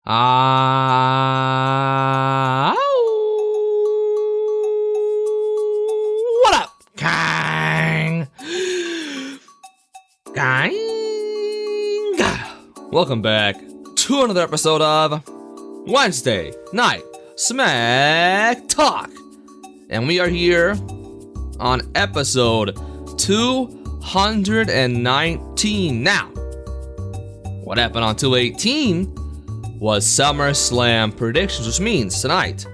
What up, Kang? Kang? Welcome back to another episode of Wednesday Night SmackTalk. And we are here on episode 219. Now, what happened on 218 was SummerSlam predictions, which means tonight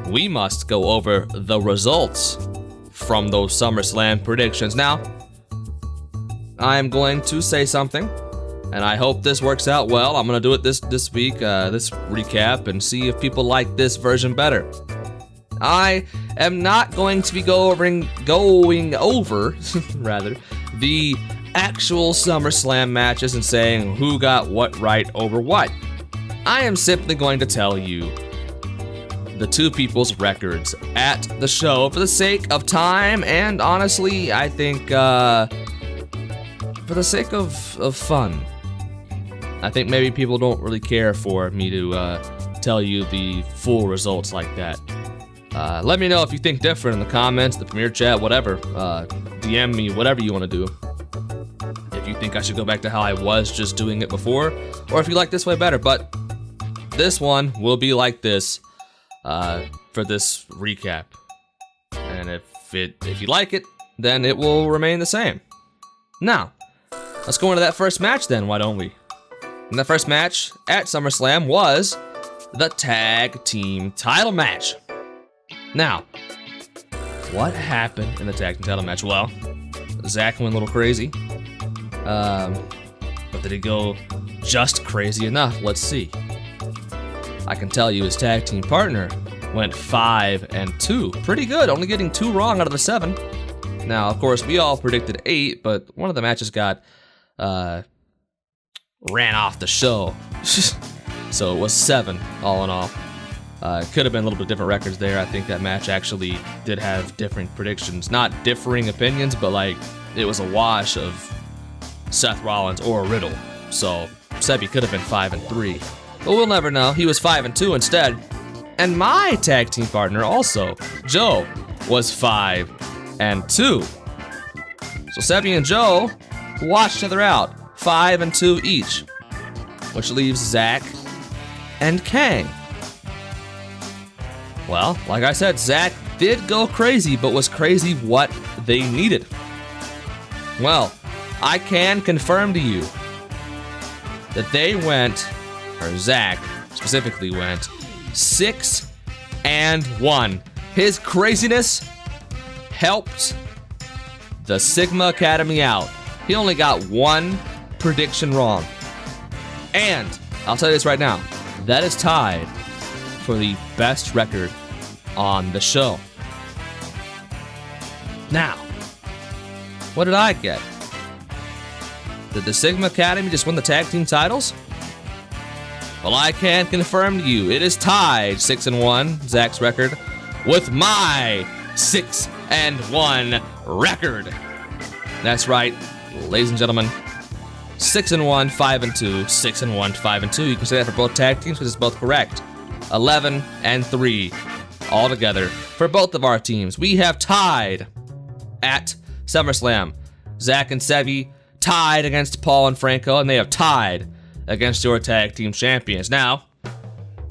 we must go over the results from those SummerSlam predictions. Now, I'm going to say something, and I hope this works out well. I'm going to do it this week, this recap, and see if people like this version better. I am not going to be going over rather, the actual SummerSlam matches and saying who got what right over what. I am simply going to tell you the two people's records at the show for the sake of time, and honestly, I think for the sake of fun. I think maybe people don't really care for me to tell you the full results like that. Let me know if you think different in the comments, the premiere chat, whatever. DM me, whatever you want to do. If you think I should go back to how I was just doing it before, or if you like this way better. But this one will be like this for this recap. And if you like it, then it will remain the same. Now, let's go into that first match then, why don't we? And the first match at SummerSlam was the tag team title match. Now, what happened in the tag team title match? Well, Zach went a little crazy. But did he go just crazy enough? Let's see. I can tell you his tag team partner went 5-2. Pretty good, only getting 2 wrong out of the 7. Now, of course, we all predicted 8, but one of the matches got ran off the show. So it was 7 all in all. Could have been a little bit different records there. I think that match actually did have different predictions. Not differing opinions, but like it was a wash of Seth Rollins or Riddle. So Sebi could have been 5-3. But we'll never know. He was 5-2 instead. And my tag team partner also, Joe, was 5-2. So Sebi and Joe watched each other out. 5-2 each. Which leaves Zach and Kang. Well, like I said, Zach did go crazy, but was crazy what they needed. Well, I can confirm to you that they went, or Zach specifically went, 6-1. His craziness helped the Sigma Academy out. He only got 1 prediction wrong. And I'll tell you this right now, that is tied for the best record on the show. Now, what did I get? Did the Sigma Academy just win the tag team titles? Well, I can confirm to you, it is tied 6-1, Zach's record, with my 6-1 record. That's right, ladies and gentlemen. 6-1, 5-2, 6-1, 5-2. You can say that for both tag teams because it's both correct. 11-3 all together for both of our teams. We have tied at SummerSlam. Zach and Sebi tied against Paul and Franco, and they have tied against your tag team champions. Now,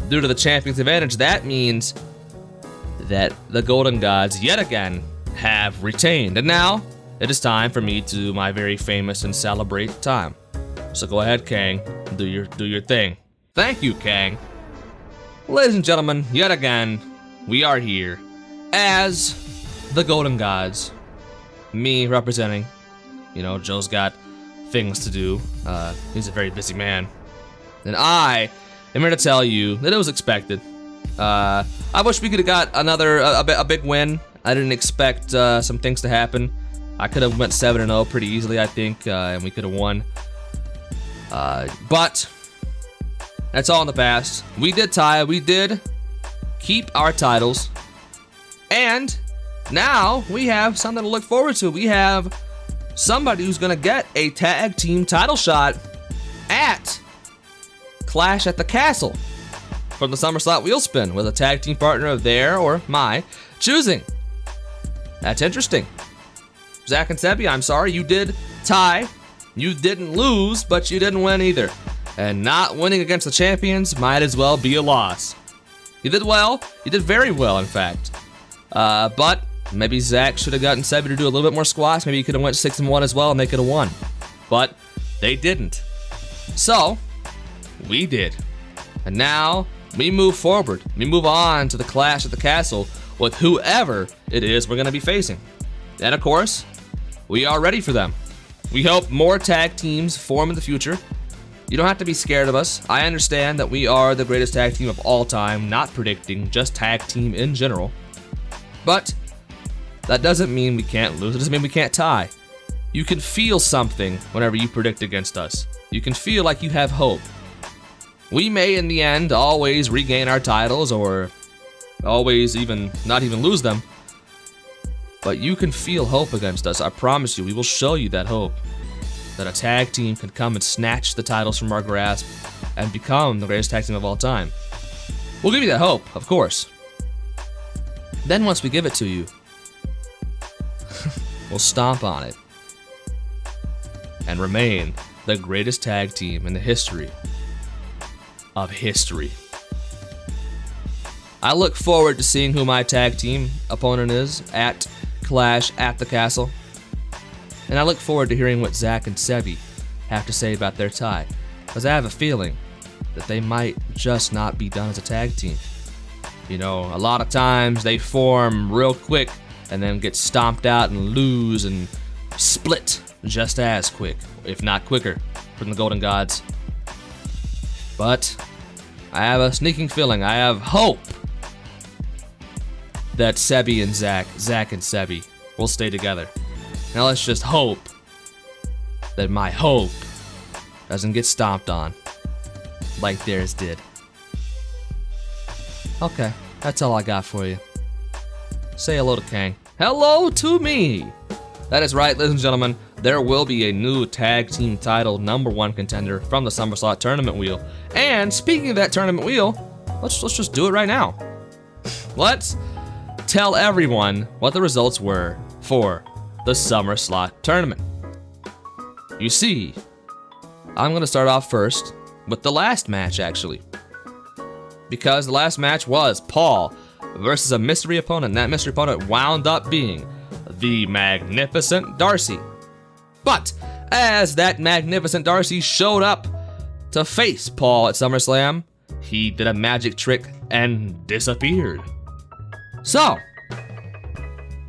due to the champions advantage, that means that the Golden Gods yet again have retained. And now, it is time for me to do my very famous and celebrate time. So go ahead, Kang, do your thing. Thank you, Kang. Ladies and gentlemen, yet again, we are here as the Golden Gods. Me representing. You know, Joe's got things to do. He's a very busy man. And I am here to tell you that it was expected. I wish we could have got a big win. I didn't expect some things to happen. I could have went 7-0 pretty easily, I think, and we could have won. But that's all in the past. We did tie. We did keep our titles. And now we have something to look forward to. We have somebody who's going to get a tag team title shot at Clash at the Castle. from the SummerSlot wheel spin with a tag team partner of their or my choosing. That's interesting. Zach and Sebi, I'm sorry, you did tie. You didn't lose, but you didn't win either. And not winning against the champions might as well be a loss. You did well. You did very well, in fact. But maybe Zach should have gotten Sebi to do a little bit more squash. Maybe he could have went 6-1 as well, and they could have won. But they didn't. So, we did. And now, we move forward. We move on to the Clash at the Castle with whoever it is we're going to be facing. And of course, we are ready for them. We hope more tag teams form in the future. You don't have to be scared of us. I understand that we are the greatest tag team of all time, not predicting, just tag team in general. But that doesn't mean we can't lose. It doesn't mean we can't tie. You can feel something whenever you predict against us. You can feel like you have hope. We may, in the end, always regain our titles or always not even lose them. But you can feel hope against us. I promise you, we will show you that hope. That a tag team can come and snatch the titles from our grasp and become the greatest tag team of all time. We'll give you that hope, of course. Then once we give it to you, we'll stomp on it and remain the greatest tag team in the history of history. I look forward to seeing who my tag team opponent is at Clash at the Castle. And I look forward to hearing what Zach and Sebi have to say about their tie, because I have a feeling that they might just not be done as a tag team. You know, a lot of times they form real quick and then get stomped out and lose and split just as quick, if not quicker, from the Golden Gods. But I have a sneaking feeling, I have hope that Sebi and Zach and Sebi will stay together. Now let's just hope that my hope doesn't get stomped on like theirs did. Okay, that's all I got for you. Say hello to Kang. Hello to me! That is right, ladies and gentlemen. There will be a new tag team title #1 contender from the SummerSlot Tournament wheel. And speaking of that tournament wheel, let's just do it right now. Let's tell everyone what the results were for the SummerSlot Tournament. You see, I'm going to start off first with the last match, actually. Because the last match was Paul versus a mystery opponent, and that mystery opponent wound up being the Magnificent Darcy. But as that Magnificent Darcy showed up to face Paul at SummerSlam, he did a magic trick and disappeared. So,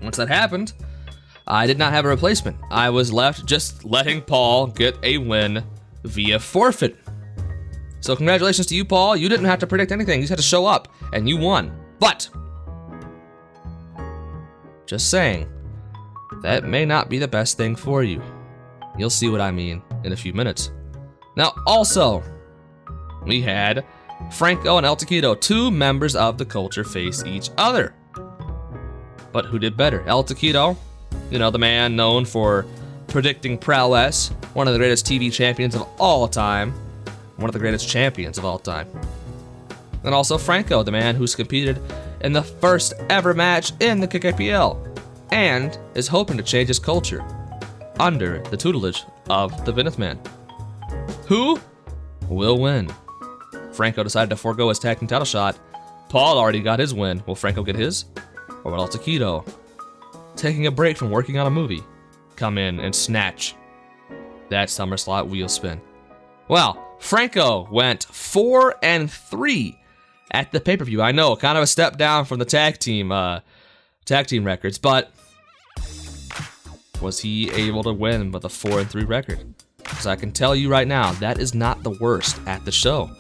once that happened, I did not have a replacement. I was left just letting Paul get a win via forfeit. So congratulations to you, Paul. You didn't have to predict anything. You just had to show up, and you won. But, just saying, that may not be the best thing for you. You'll see what I mean in a few minutes. Now, also, we had Franco and El Taquito, two members of the culture, face each other. But who did better? El Taquito, you know, the man known for predicting prowess, one of the greatest TV champions of all time, one of the greatest champions of all time. And also Franco, the man who's competed in the first ever match in the KKPL, and is hoping to change his culture under the tutelage of the Vinith Man. Who will win? Franco decided to forego his tag team title shot. Paul already got his win. Will Franco get his? Or will El Taquito, taking a break from working on a movie, come in and snatch that SummerSlot wheel spin? Well, Franco went 4-3 at the pay-per-view. I know, kind of a step down from the tag team records, but was he able to win with a 4-3 record? Because I can tell you right now, that is not the worst at the show.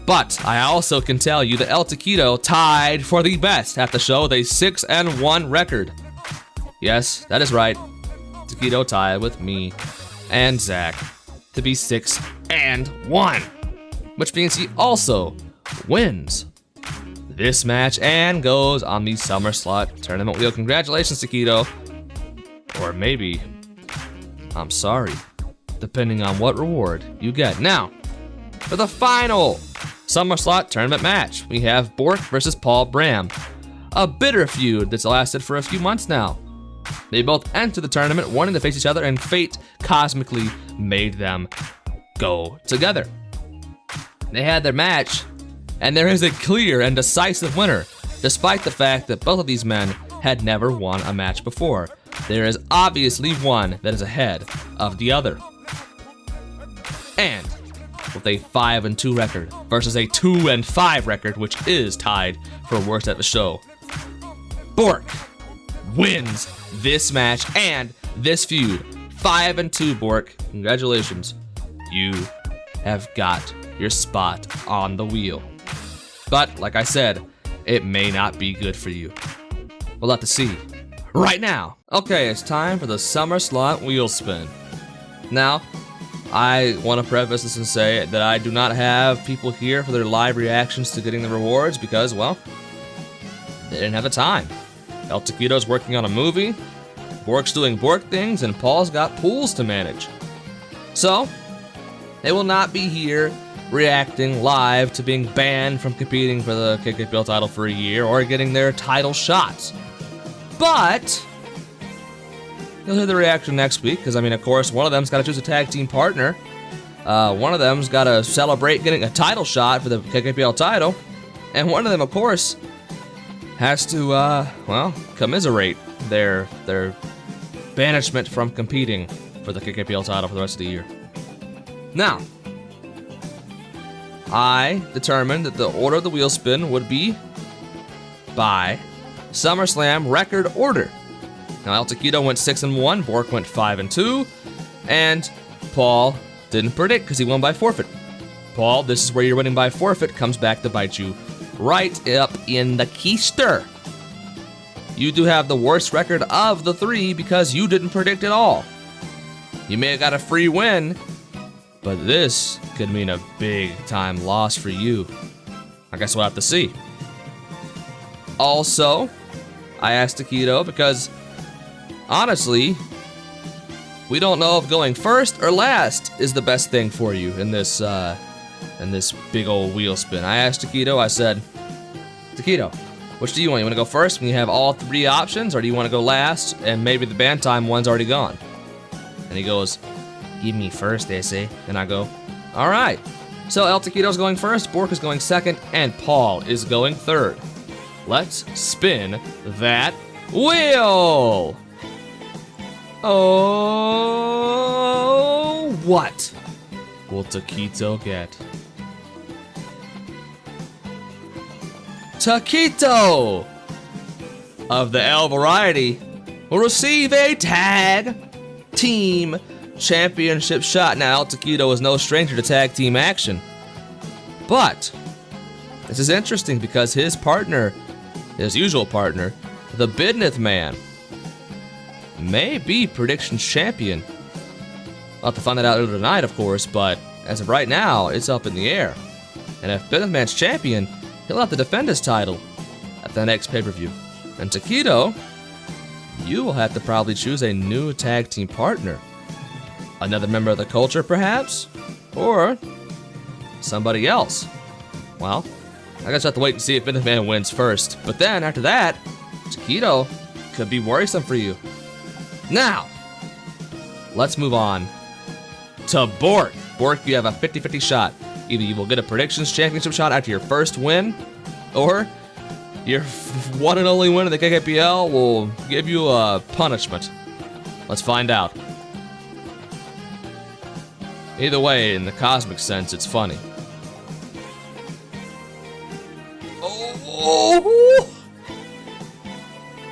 But I also can tell you that El Taquito tied for the best at the show with a 6-1 record. Yes, that is right. Taquito tied with me and Zach to be 6-1, which means he also wins this match and goes on the SummerSlot Tournament wheel. Congratulations, Taquito. Or maybe, I'm sorry, depending on what reward you get. Now, for the final SummerSlot Tournament match. We have Bork versus Paul Bram. A bitter feud that's lasted for a few months now. They both entered the tournament wanting to face each other, and fate cosmically made them go together. They had their match, and there is a clear and decisive winner, despite the fact that both of these men had never won a match before. There is obviously one that is ahead of the other. And with a 5-2 record versus a 2-5 record, which is tied for worst at the show, Bork wins this match and this feud. 5-2, Bork. Congratulations. You have got your spot on the wheel. But, like I said, it may not be good for you. We'll have to see right now. Okay, it's time for the SummerSlot wheel spin. Now, I want to preface this and say that I do not have people here for their live reactions to getting the rewards because, well, they didn't have the time. El Taquito's working on a movie, Bork's doing Bork things, and Paul's got pools to manage. So, they will not be here reacting live to being banned from competing for the KKPL title for a year or getting their title shots. But you'll hear the reaction next week, because, I mean, of course, one of them's got to choose a tag team partner. One of them's got to celebrate getting a title shot for the KKPL title. And one of them, of course, has to, well, commiserate their banishment from competing for the KKPL title for the rest of the year. Now, I determined that the order of the wheel spin would be by SummerSlam record order. Now, El Taquito went 6-1, Bork went 5-2, and Paul didn't predict because he won by forfeit. Paul, this is where your winning by forfeit comes back to bite you right up in the keister. You do have the worst record of the three because you didn't predict at all. You may have got a free win, but this could mean a big time loss for you. I guess we'll have to see. Also, I asked Taquito because, honestly, we don't know if going first or last is the best thing for you in this big old wheel spin. I asked Taquito, I said, Taquito, which do you want? You want to go first when you have all three options, or do you want to go last and maybe the band time one's already gone? And he goes, give me first, they say. And I go, all right. So El Taquito's going first, Bork is going second, and Paul is going third. Let's spin that wheel. Oh, what will Taquito get? Taquito of the L variety will receive a tag team championship shot. Now, El Taquito is no stranger to tag team action, but this is interesting because his partner, his usual partner, the Bidneth Man, may be predictions champion. We'll have to find that out later tonight, of course, but as of right now, it's up in the air. And if Bidneth Man's champion, he'll have to defend his title at the next pay-per-view. And Taquito, you will have to probably choose a new tag team partner. Another member of the culture, perhaps? Or somebody else. Well, I guess I have to wait and see if Bidneth Man wins first. But then, after that, Taquito could be worrisome for you. Now, let's move on to Bork. Bork, you have a 50-50 shot. Either you will get a predictions championship shot after your first win, or your one and only win in the KKPL will give you a punishment. Let's find out. Either way, in the cosmic sense, it's funny. Oh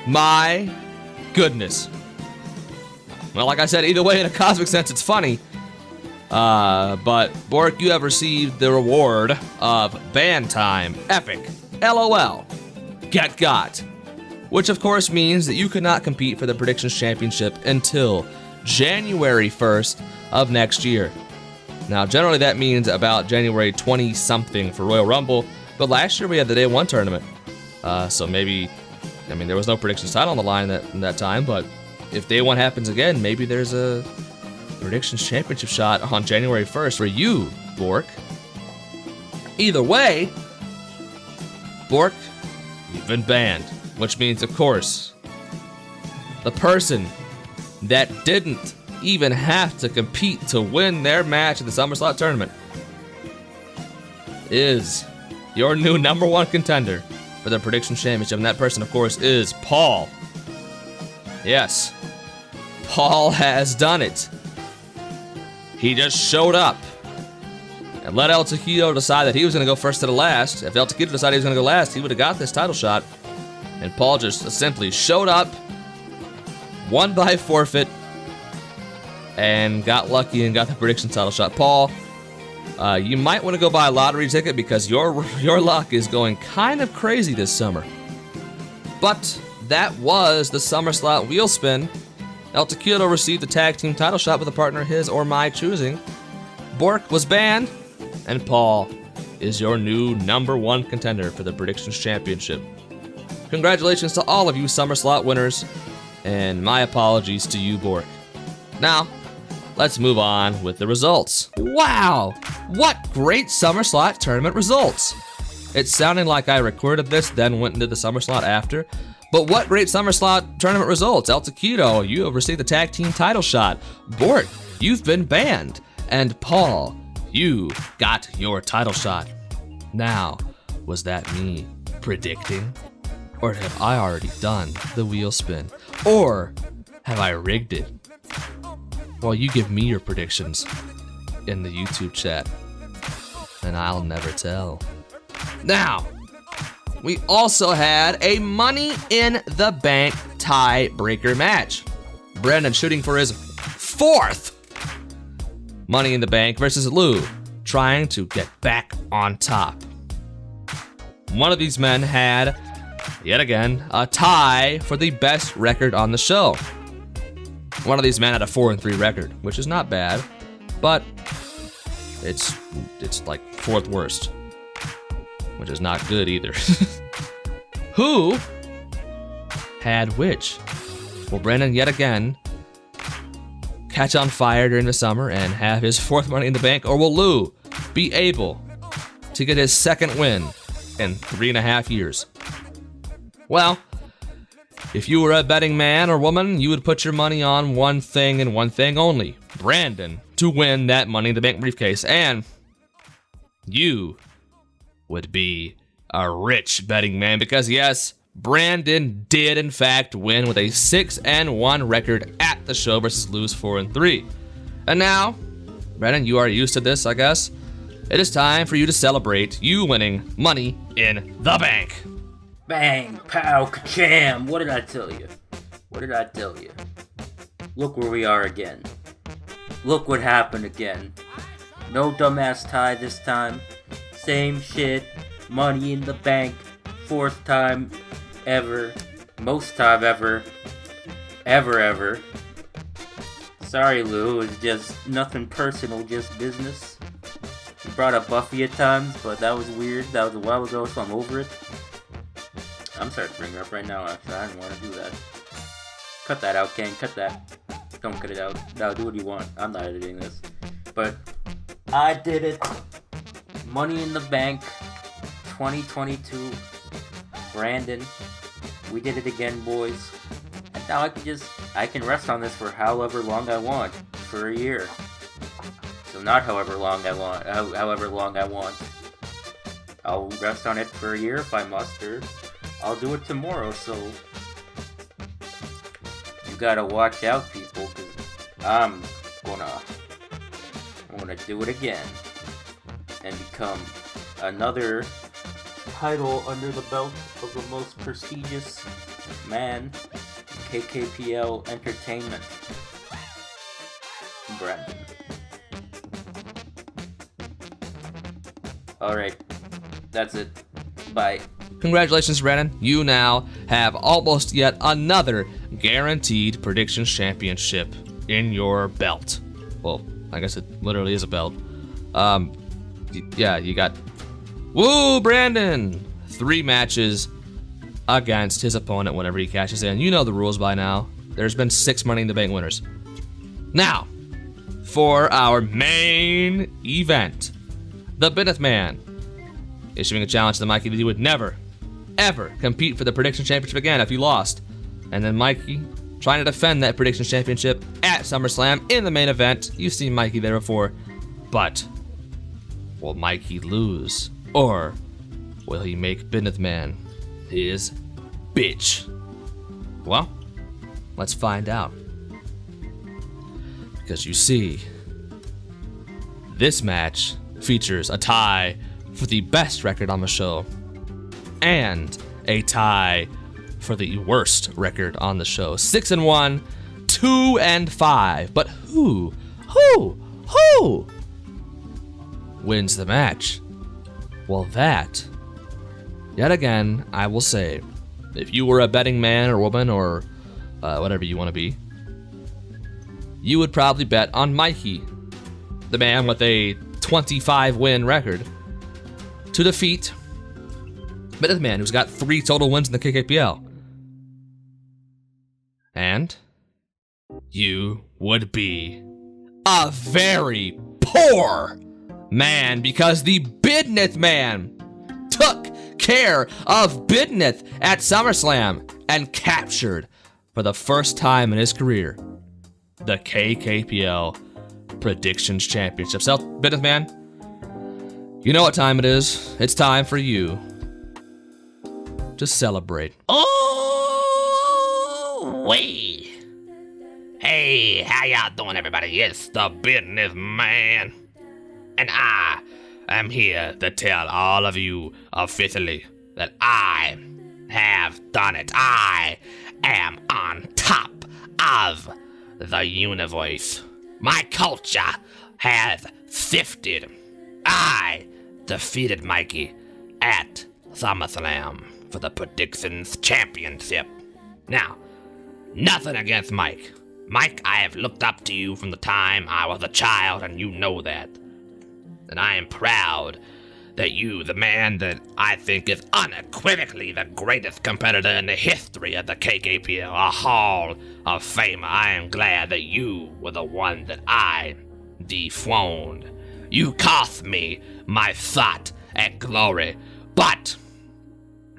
my goodness. Well, like I said, either way, in a cosmic sense, it's funny. But Bork, you have received the reward of Band Time Epic LOL Get Got, which of course means that you could not compete for the Predictions Championship until January 1st of next year. Now, generally that means about January 20-something for Royal Rumble, but last year we had the Day 1 tournament. So maybe, I mean, there was no Predictions title on the line in that time, but if Day 1 happens again, maybe there's a Predictions Championship shot on January 1st for you, Bork. Either way, Bork, you've been banned. Which means, of course, the person that didn't even have to compete to win their match in the SummerSlot Tournament is your new number one contender for the Prediction Championship. And that person, of course, is Paul. Yes, Paul has done it. He just showed up and let El Taquito decide that he was going to go first to the last. If El Taquito decided he was going to go last, he would have got this title shot. And Paul just simply showed up, won by forfeit, and got lucky and got the prediction title shot. Paul, you might want to go buy a lottery ticket because your luck is going kind of crazy this summer. But that was the SummerSlot wheel spin. El Taquito received the tag team title shot with a partner his or my choosing. Bork was banned, and Paul is your new number one contender for the Predictions Championship. Congratulations to all of you SummerSlot winners, and my apologies to you, Bork. Now, let's move on with the results. Wow, what great SummerSlot Tournament results! It's sounding like I recorded this, then went into the SummerSlot after, but what great SummerSlot Tournament results! El Taquito, you have received the tag team title shot. Bork, you've been banned. And Paul, you got your title shot. Now, was that me predicting? Or have I already done the wheel spin? Or have I rigged it? Well, you give me your predictions in the YouTube chat, and I'll never tell. Now, we also had a Money in the Bank tiebreaker match. Brandon shooting for his 4th Money in the Bank versus Lou, trying to get back on top. One of these men had, yet again, a tie for the best record on the show. One of these men had a 4-3 record, which is not bad, but it's like 4th worst, which is not good either. Who had which? Will Brandon yet again catch on fire during the summer and have his 4th Money in the Bank, or will Lou be able to get his 2nd win in 3.5 years? Well, if you were a betting man or woman, you would put your money on one thing and one thing only: Brandon to win that Money in the Bank briefcase, and you would be a rich betting man because, yes, Brandon did in fact win with a 6-1 record at the show versus Lou's 4-3. And now, Brandon, you are used to this, I guess. It is time for you to celebrate you winning Money in the Bank. Bang, pow, ka-cham. What did I tell you? What did I tell you? Look where we are again. Look what happened again. No dumbass tie this time. Same shit. Money in the Bank. 4th time ever. Most time ever. Ever. Sorry, Lou. It's just nothing personal, just business. You brought up Buffy at times, but that was weird. That was a while ago, so I'm over it. I'm starting to bring it up right now, actually. I didn't want to do that. Cut that out, Kang. Cut that. Don't cut it out. No, do what you want. I'm not editing this. But I did it. Money in the Bank 2022. Brandon. We did it again, boys. And now I can rest on this for however long I want. For a year. So not however long I want. However long I want. I'll rest on it for a year if I must, or I'll do it tomorrow, so you gotta watch out, people, because I'm gonna do it again and become another title under the belt of the most prestigious man in KKPL Entertainment, Brandon. Alright, that's it. Bye. Congratulations, Brandon. You now have almost yet another guaranteed Predictions Championship in your belt. Well, I guess it literally is a belt. Yeah, you got... Woo, Brandon! 3 matches against his opponent whenever he cashes in. You know the rules by now. There's been 6 Money in the Bank winners. Now, for our main event, the Bennett Man issuing a challenge to Mikey that he would never, ever compete for the Prediction Championship again if he lost. And then Mikey trying to defend that Prediction Championship at SummerSlam in the main event. You've seen Mikey there before. But will Mikey lose? Or will he make Business Man his bitch? Well, let's find out. Because you see, this match features a tie for the best record on the show and a tie for the worst record on the show. 6-1, 2-5. But who wins the match? Well, that, yet again, I will say, if you were a betting man or woman or whatever you want to be, you would probably bet on Mikey, the man with a 25-win record, to defeat Business Man, who's got 3 total wins in the KKPL. And you would be a very poor man, because the Business Man took care of business at SummerSlam and captured, for the first time in his career, the KKPL Predictions Championship. So, Business Man, you know what time it is. It's time for you to celebrate. Oh, wait. Hey, how y'all doing, everybody? It's the Business Man. And I am here to tell all of you officially that I have done it. I am on top of the universe. My culture has sifted. I defeated Mikey at SummerSlam for the Predictions Championship. Now, nothing against Mike. Mike, I have looked up to you from the time I was a child, and you know that. And I am proud that you, the man that I think is unequivocally the greatest competitor in the history of the KKPL, a Hall of Famer, I am glad that you were the one that I dethroned. You cost me my shot at glory, but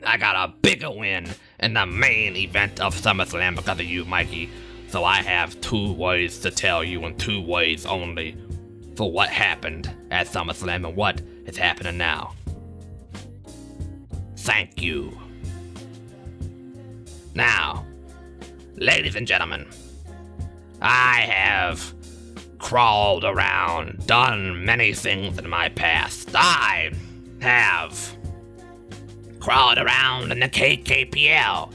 I got a bigger win in the main event of SummerSlam because of you, Mikey. So I have 2 words to tell you, and 2 words only, for what happened at SummerSlam and what is happening now. Thank you. Now, ladies and gentlemen, I have crawled around, done many things in my past. I have crawled around in the KKPL,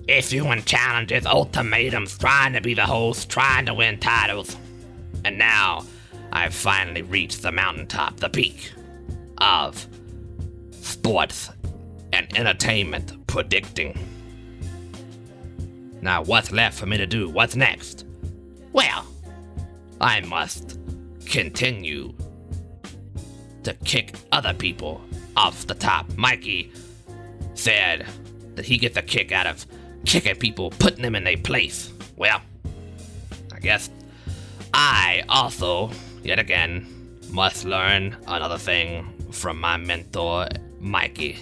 issuing challenges, ultimatums, trying to be the host, trying to win titles. And now, I've finally reached the mountaintop, the peak of sports and entertainment predicting. Now, what's left for me to do? What's next? Well, I must continue to kick other people off the top. Mikey said that he gets a kick out of kicking people, putting them in their place. Well, I guess I also, yet again, must learn another thing from my mentor, Mikey,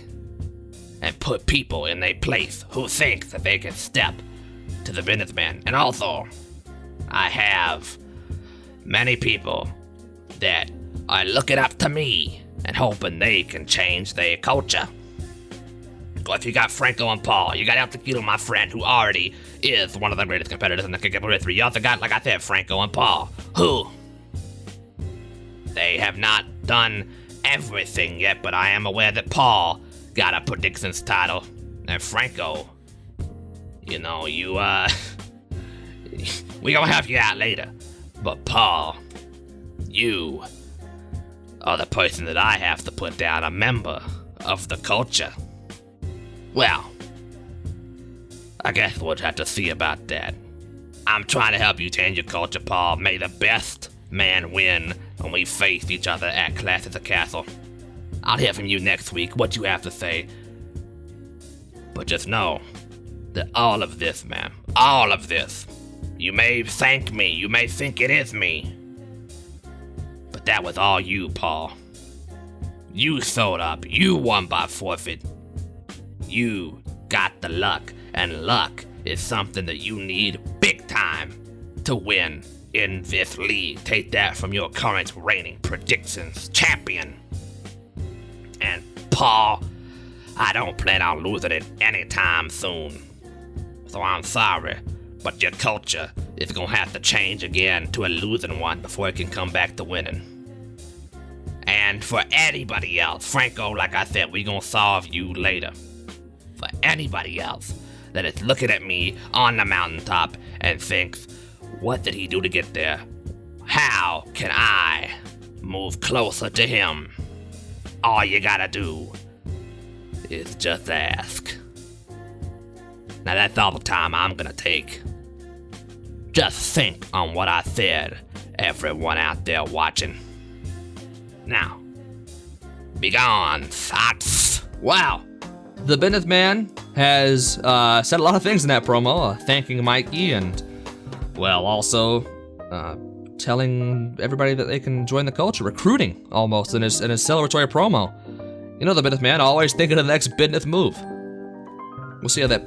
and put people in their place who think that they can step to the businessman. And also, I have many people that are looking up to me and hoping they can change their culture. Well, if you got Franco and Paul, you got El Tequila, my friend, who already is one of the greatest competitors in the KKPL history. You also got, like I said, Franco and Paul, who they have not done everything yet, but I am aware that Paul got a predictions title. And Franco, you know, we gonna help you out later. But Paul, you are the person that I have to put down, a member of the culture. Well, I guess we'll have to see about that. I'm trying to help you change your culture, Paul. May the best man win when we face each other at Clash at the Castle. I'll hear from you next week, what you have to say. But just know that all of this, man, all of this, you may thank me, you may think it is me, but that was all you, Paul. You showed up. You won by forfeit. You got the luck, and luck is something that you need big time to win in this league. Take that from your current reigning predictions champion. And Paul, I don't plan on losing it anytime soon. So I'm sorry, but your culture is gonna have to change again to a losing one before it can come back to winning. And for anybody else, Franco, like I said, we gonna solve you later. For anybody else that is looking at me on the mountaintop and thinks, what did he do to get there? How can I move closer to him? All you gotta do is just ask. Now that's all the time I'm gonna take. Just think on what I said, everyone out there watching. Now, be gone, thoughts. Wow. The Business Man has said a lot of things in that promo, thanking Mikey and, well, also telling everybody that they can join the culture, recruiting almost in his celebratory promo. You know, the Business Man always thinking of the next business move. We'll see how that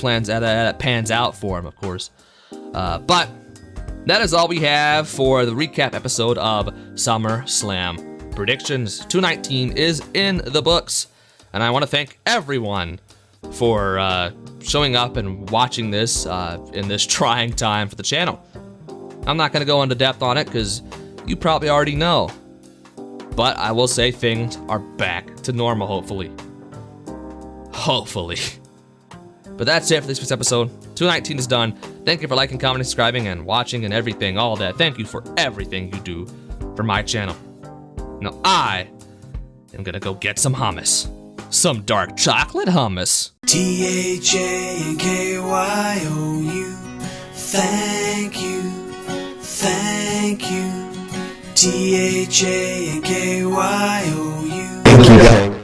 pans out for him, of course. But that is all we have for the recap episode of SummerSlam Predictions. 219 is in the books, and I want to thank everyone for showing up and watching this in this trying time for the channel. I'm not going to go into depth on it because you probably already know. But I will say things are back to normal, hopefully. Hopefully. But that's it for this week's episode. 219 is done. Thank you for liking, commenting, subscribing, and watching and everything, all that. Thank you for everything you do for my channel. Now I am going to go get some hummus. Some dark chocolate hummus. THANKYOU. Thank you. Thank you. THANKYOU. Thank you, guys.